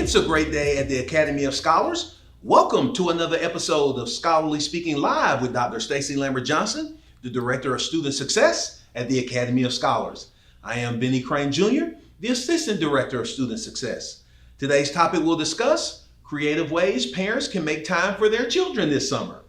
It's a great day at the Academy of Scholars. Welcome to another episode of Scholarly Speaking Live with Dr. Stacy Lambert-Johnson, the Director of Student Success at the Academy of Scholars. I am Benny Crane Jr., the Assistant Director of Student Success. Today's topic will discuss creative ways parents can make time for their children this summer.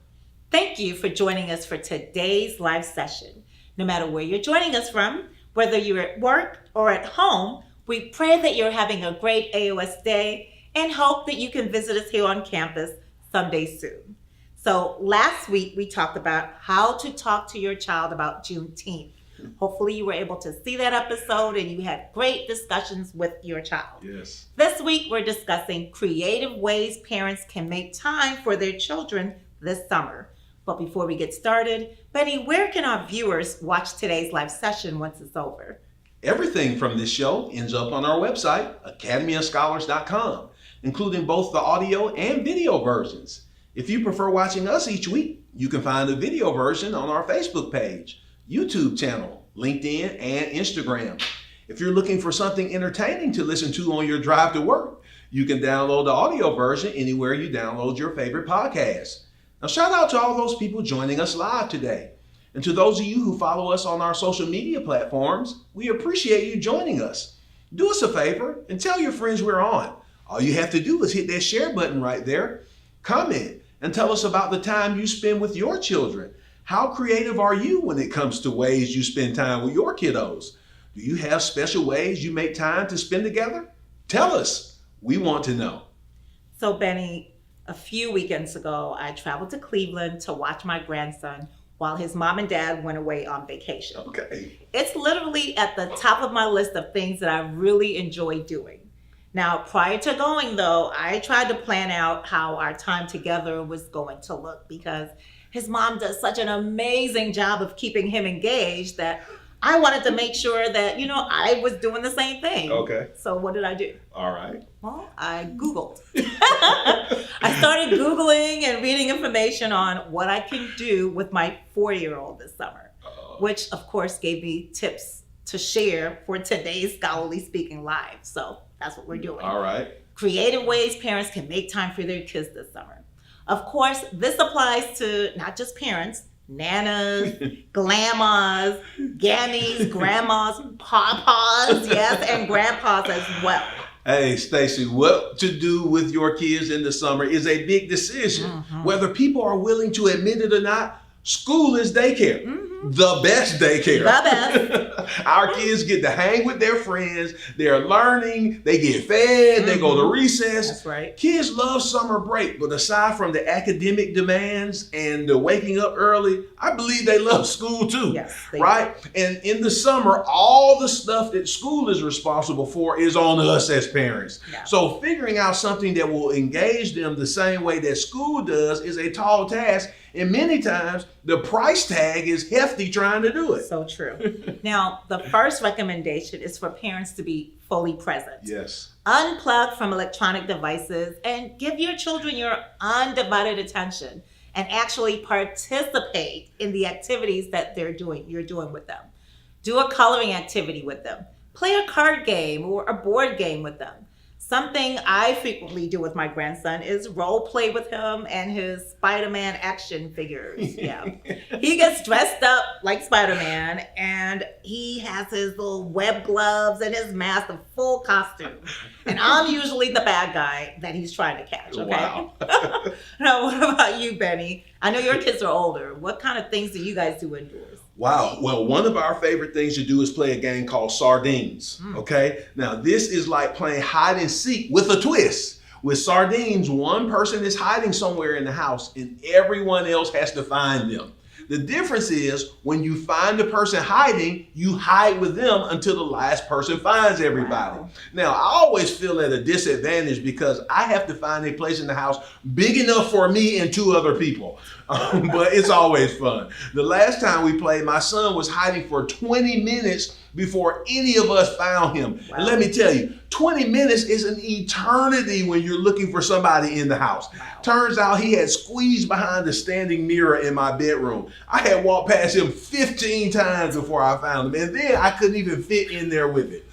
Thank you for joining us for today's live session. No matter where you're joining us from, whether you're at work or at home, we pray that you're having a great AOS day and hope that you can visit us here on campus someday soon. So last week we talked about how to talk to your child about Juneteenth. Hopefully you were able to see that episode and you had great discussions with your child. Yes. This week we're discussing creative ways parents can make time for their children this summer. But before we get started, Benny, where can our viewers watch today's live session once it's over? Everything from this show ends up on our website, academyofscholars.com, including both the audio and video versions. If you prefer watching us each week, you can find the video version on our Facebook page, YouTube channel, LinkedIn, and Instagram. If you're looking for something entertaining to listen to on your drive to work, you can download the audio version anywhere you download your favorite podcast. Now, shout out to all those people joining us live today. And to those of you who follow us on our social media platforms, we appreciate you joining us. Do us a favor and tell your friends we're on. All you have to do is hit that share button right there, comment, and tell us about the time you spend with your children. How creative are you when it comes to ways you spend time with your kiddos? Do you have special ways you make time to spend together? Tell us. We want to know. So, Benny, a few weekends ago, I traveled to Cleveland to watch my grandson while his mom and dad went away on vacation. Okay. It's literally at the top of my list of things that I really enjoy doing. Now, prior to going though, I tried to plan out how our time together was going to look because his mom does such an amazing job of keeping him engaged that I wanted to make sure that, I was doing the same thing. Okay. So what did I do? All right. Well, I Googled. I started Googling and reading information on what I can do with my 4-year-old this summer, which of course gave me tips to share for today's Scholarly Speaking Live. So that's what we're doing. All right. Creative ways parents can make time for their kids this summer. Of course, this applies to not just parents, nanas, grandmas, gammies, grandmas, papas, yes, and grandpas as well. Hey, Stacy, what to do with your kids in the summer is a big decision. Whether people are willing to admit it or not, school is daycare. The best daycare. The best. Our kids get to hang with their friends. They're learning. They get fed. They go to recess. That's right. Kids love summer break, but aside from the academic demands and the waking up early, I believe they love school too. Yes, right? do. And in the summer, all the stuff that school is responsible for is on us as parents. Yeah. So figuring out something that will engage them the same way that school does is a tall task. And many times the price tag is hefty trying to do it. So true. Now, the first recommendation is for parents to be fully present. Yes. Unplug from electronic devices and give your children your undivided attention and actually participate in the activities that you're doing with them. Do a coloring activity with them. Play a card game or a board game with them. Something I frequently do with my grandson is role play with him and his Spider-Man action figures. Yeah. He gets dressed up like Spider-Man and he has his little web gloves and his mask, a full costume. And I'm usually the bad guy that he's trying to catch, okay? Wow. Now, what about you, Benny? I know your kids are older. What kind of things do you guys do indoors? Wow. Well, one of our favorite things to do is play a game called Sardines. Okay. Now, this is like playing hide and seek with a twist. With sardines, one person is hiding somewhere in the house and everyone else has to find them. The difference is when you find the person hiding, you hide with them until the last person finds everybody. Wow. Now, I always feel at a disadvantage because I have to find a place in the house big enough for me and 2 other people. But it's always fun. The last time we played, my son was hiding for 20 minutes before any of us found him. Wow. And let me tell you, 20 minutes is an eternity when you're looking for somebody in the house. Wow. Turns out he had squeezed behind the standing mirror in my bedroom. I had walked past him 15 times before I found him, and then I couldn't even fit in there with it.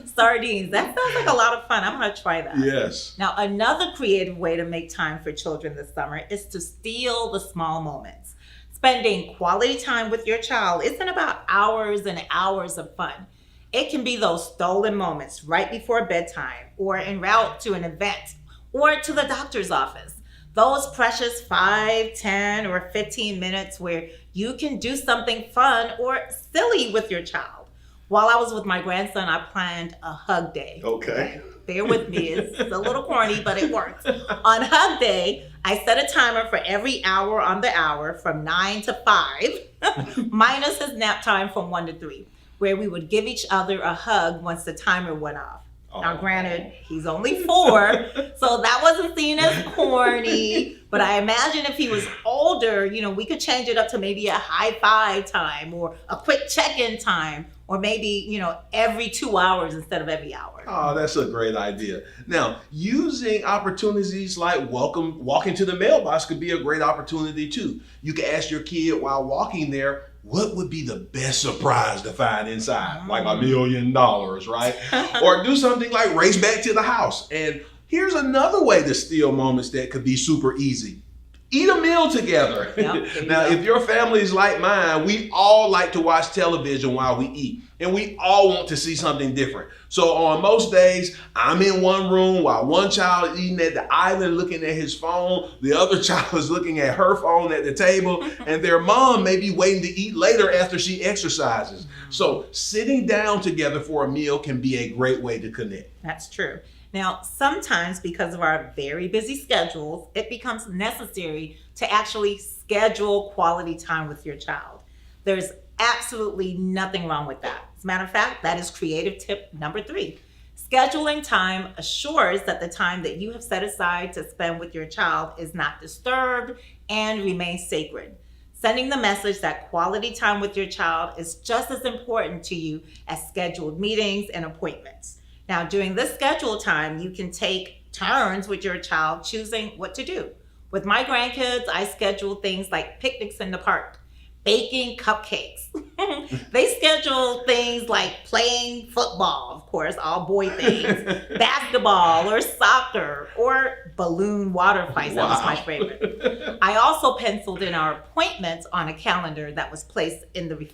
Sardines. That sounds like a lot of fun. I'm going to try that. Yes. Now, another creative way to make time for children this summer is to steal the small moments. Spending quality time with your child isn't about hours and hours of fun. It can be those stolen moments right before bedtime or en route to an event or to the doctor's office. Those precious 5, 10, or 15 minutes where you can do something fun or silly with your child. While I was with my grandson, I planned a hug day. Okay. Bear with me, it's a little corny, but it works. On hug day, I set a timer for every hour on the hour from 9 to 5, minus his nap time from 1 to 3, where we would give each other a hug once the timer went off. Now, granted, he's only 4, so that wasn't seen as corny. But I imagine if he was older, we could change it up to maybe a high five time or a quick check-in time, or maybe, every 2 hours instead of every hour. Oh, that's a great idea. Now, using opportunities like walking to the mailbox could be a great opportunity too. You can ask your kid while walking there, what would be the best surprise to find inside? Like $1 million, right? Or do something like race back to the house. And here's another way to steal moments that could be super easy. Eat a meal together. Yep, now, if your family is like mine, we all like to watch television while we eat. And we all want to see something different. So on most days, I'm in one room while one child is eating at the island looking at his phone. The other child is looking at her phone at the table. And their mom may be waiting to eat later after she exercises. So sitting down together for a meal can be a great way to connect. That's true. Now, sometimes because of our very busy schedules, it becomes necessary to actually schedule quality time with your child. There's absolutely nothing wrong with that. As a matter of fact, that is creative tip number 3. Scheduling time assures that the time that you have set aside to spend with your child is not disturbed and remains sacred. Sending the message that quality time with your child is just as important to you as scheduled meetings and appointments. Now, during this scheduled time, you can take turns with your child choosing what to do. With my grandkids, I schedule things like picnics in the park, baking cupcakes. They schedule things like playing football, of course, all boy things, basketball or soccer or balloon water fights. That was my favorite. I also penciled in our appointments on a calendar that was placed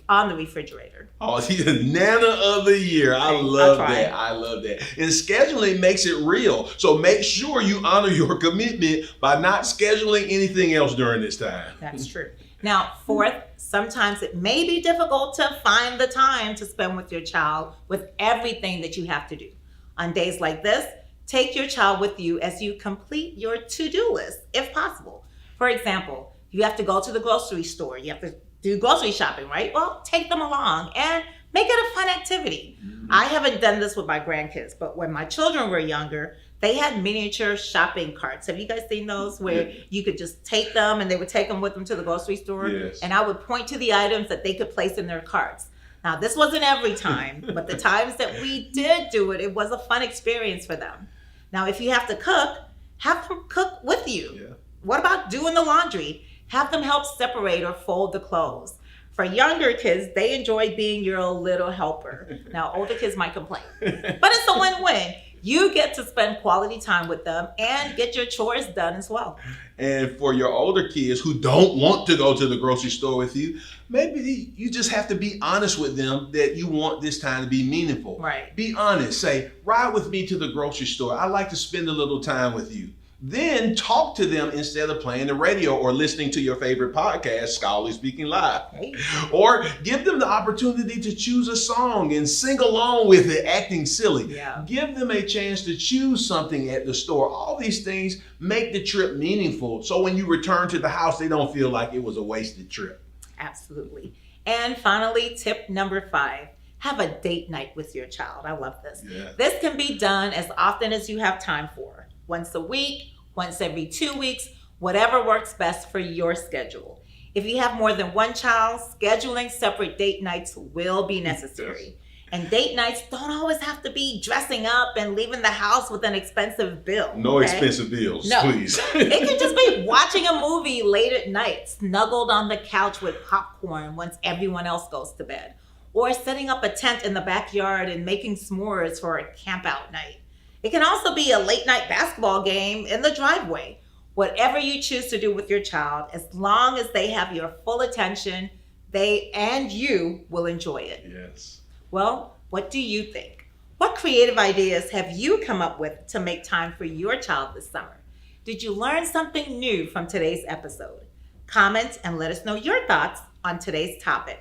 on the refrigerator. Oh, she's the Nana of the Year. I love that. I love that. And scheduling makes it real. So make sure you honor your commitment by not scheduling anything else during this time. That's true. Now, 4th, sometimes it may be difficult to find the time to spend with your child with everything that you have to do. On days like this, take your child with you as you complete your to-do list, if possible. For example, you have to go to the grocery store. You have to do grocery shopping, right? Well, take them along and make it a fun activity. I haven't done this with my grandkids, but when my children were younger, they had miniature shopping carts. Have you guys seen those where you could just take them and they would take them with them to the grocery store? Yes. And I would point to the items that they could place in their carts. Now, this wasn't every time, but the times that we did do it, it was a fun experience for them. Now, if you have to cook, have them cook with you. Yeah. What about doing the laundry? Have them help separate or fold the clothes. For younger kids, they enjoy being your little helper. Now, older kids might complain, but it's a win-win. You get to spend quality time with them and get your chores done as well. And for your older kids who don't want to go to the grocery store with you, maybe you just have to be honest with them that you want this time to be meaningful. Right. Be honest. Say, ride with me to the grocery store. I like to spend a little time with you. Then talk to them instead of playing the radio or listening to your favorite podcast, Scholarly Speaking Live. Hey. Or give them the opportunity to choose a song and sing along with it, acting silly. Yeah. Give them a chance to choose something at the store. All these things make the trip meaningful. So when you return to the house, they don't feel like it was a wasted trip. Absolutely. And finally, tip number 5. Have a date night with your child. I love this. Yeah. This can be done as often as you have time for. Once a week, once every 2 weeks, whatever works best for your schedule. If you have more than one child, scheduling separate date nights will be necessary. And date nights don't always have to be dressing up and leaving the house with an expensive bill. No okay? expensive bills, No. please. It can just be watching a movie late at night, snuggled on the couch with popcorn once everyone else goes to bed. or setting up a tent in the backyard and making s'mores for a camp out night. It can also be a late night basketball game in the driveway. Whatever you choose to do with your child, as long as they have your full attention, they and you will enjoy it. Yes. Well, what do you think? What creative ideas have you come up with to make time for your child this summer? Did you learn something new from today's episode? Comment and let us know your thoughts on today's topic.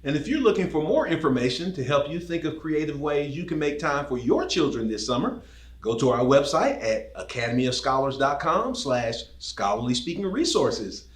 And if you're looking for more information to help you think of creative ways you can make time for your children this summer, go to our website at academyofscholars.com/scholarly speaking resources.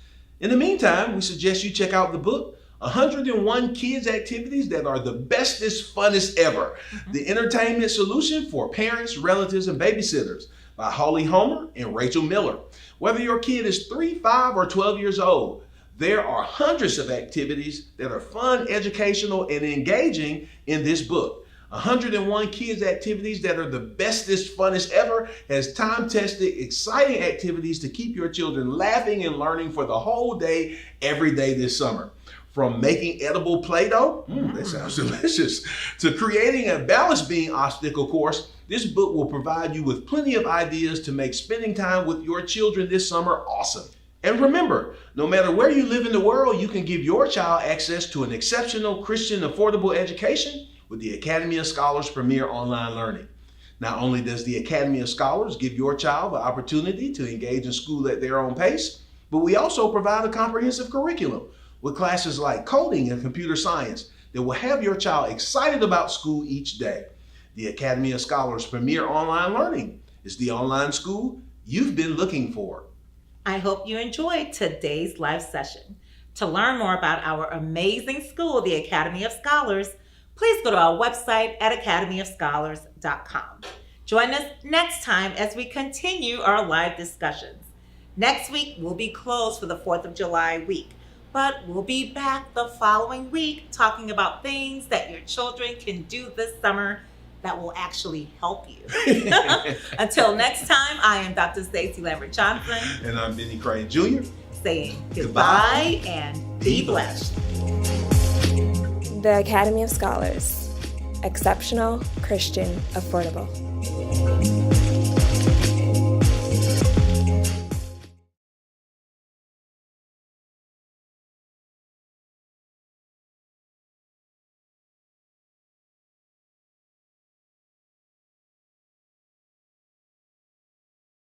In the meantime, we suggest you check out the book, 101 Kids Activities That Are the Bestest, Funnest Ever, The Entertainment Solution for Parents, Relatives, and Babysitters by Holly Homer and Rachel Miller. Whether your kid is 3, 5, or 12 years old, there are hundreds of activities that are fun, educational, and engaging in this book. 101 Kids Activities That Are the Bestest, Funnest Ever has time-tested, exciting activities to keep your children laughing and learning for the whole day, every day this summer. From making edible Play-Doh, that sounds delicious, to creating a balance beam obstacle course, this book will provide you with plenty of ideas to make spending time with your children this summer awesome. And remember, no matter where you live in the world, you can give your child access to an exceptional Christian affordable education with the Academy of Scholars Premier Online Learning. Not only does the Academy of Scholars give your child the opportunity to engage in school at their own pace, but we also provide a comprehensive curriculum with classes like coding and computer science that will have your child excited about school each day. The Academy of Scholars Premier Online Learning is the online school you've been looking for. I hope you enjoyed today's live session. To learn more about our amazing school, the Academy of Scholars, please go to our website at academyofscholars.com. Join us next time as we continue our live discussions. Next week, we'll be closed for the 4th of July week, but we'll be back the following week talking about things that your children can do this summer that will actually help you. Until next time, I am Dr. Stacy Lambert-Johnson. And I'm Benny Crane Jr. Saying goodbye and be blessed. The Academy of Scholars. Exceptional, Christian, affordable.